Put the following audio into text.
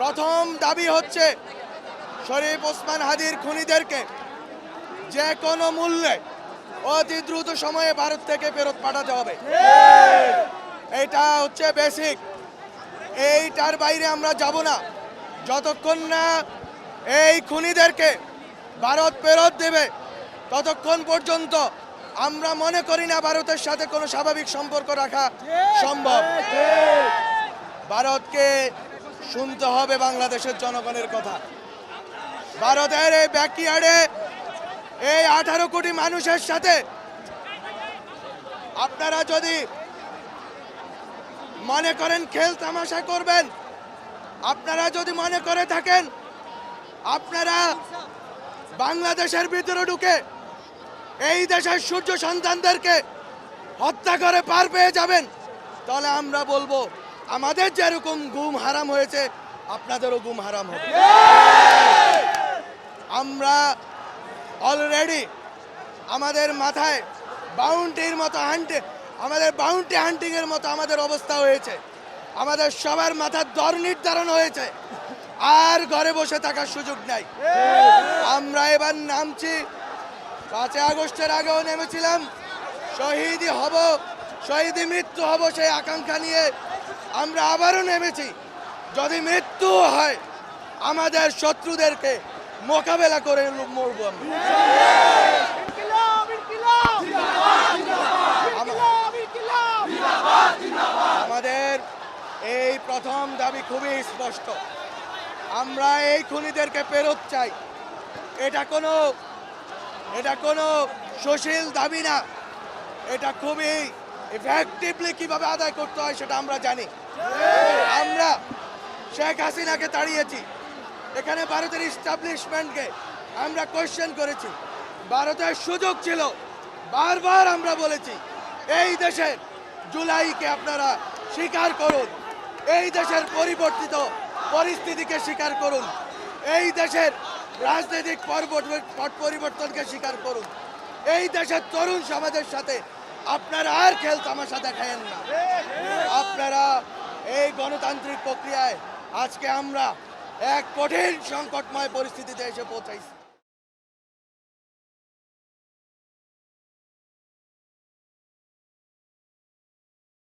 প্রথম দাবি হচ্ছে শরীফ ওসমান হাদির খুনিদেরকে যে কোনো মূল্যে অতি দ্রুত সময়ে ভারত থেকে ফেরত পাঠাতে হবে। এটা হচ্ছে বেসিক। এইটার বাইরে আমরা যাব না যতক্ষণ না এই খুনিদেরকে ভারত ফেরত দেবে, ততক্ষণ পর্যন্ত আমরা মনে করি না ভারতের সাথে কোনো স্বাভাবিক সম্পর্ক রাখা সম্ভব। ভারতকে শুনতে হবে বাংলাদেশের জনগণের কথা। ভারতের এই ব্যাকইয়ার্ডে এই 18 কোটি মানুষের সাথে আপনারা যদি মনে করেন খেল তামাশা করবেন, আপনারা যদি মনে করে থাকেন আপনারা বাংলাদেশের ভিতরে ঢুকে এই দেশের সূর্য সন্তানদেরকে হত্যা করে পার পেয়ে যাবেন, তাহলে আমরা বলবো আমাদের যেরকম গুম হারাম হয়েছে আপনাদেরও গুম হারাম হবে। আমরা অলরেডি আমাদের মাথায় বাউন্টির মতো আমাদের বাউন্টি হান্টিং এর মতো আমাদের অবস্থা হয়েছে। আমাদের সবার মাথার দর নির্ধারণ হয়েছে, আর ঘরে বসে থাকার সুযোগ নাই। আমরা এবার নামছি, 5 আগস্টের আগেও নেমেছিলাম, শহীদি মৃত্যু হব সেই আকাঙ্ক্ষা নিয়ে আমরা আবারও নেমেছি। যদি মৃত্যু হয় আমাদের শত্রুদেরকে মোকাবেলা করে মরবো আমাদের এই প্রথম দাবি খুবই স্পষ্ট, আমরা এই খুনিদেরকে ফেরত চাই। এটা কোনো সুশীল দাবি না, এটা খুবই ইফেক্টিভলি কিভাবে আদায় করতে হয় সেটা আমরা জানি। আমরা শেখ হাসিনাকে তাড়িয়েছি, এখানে ভারতের ইস্টাবলিশমেন্টকে আমরা কোয়েশ্চেন করেছি। ভারতের সুযোগ ছিল, বারবার আমরা বলেছি এই দেশের জুলাইকে আপনারা স্বীকার করুন, এই দেশের পরিবর্তিত পরিস্থিতিকে স্বীকার করুন, এই দেশের রাজনৈতিক পট পরিবর্তনকে স্বীকার করুন। এই দেশের তরুণ সমাজের সাথে আপনারা আর খেল তামাশা দেখায়েন না। আপনারা এই গণতান্ত্রিক প্রক্রিয়ায় আজকে আমরা এক কঠিন সংকটময় পরিস্থিতিতে এসে পৌঁছাইছি।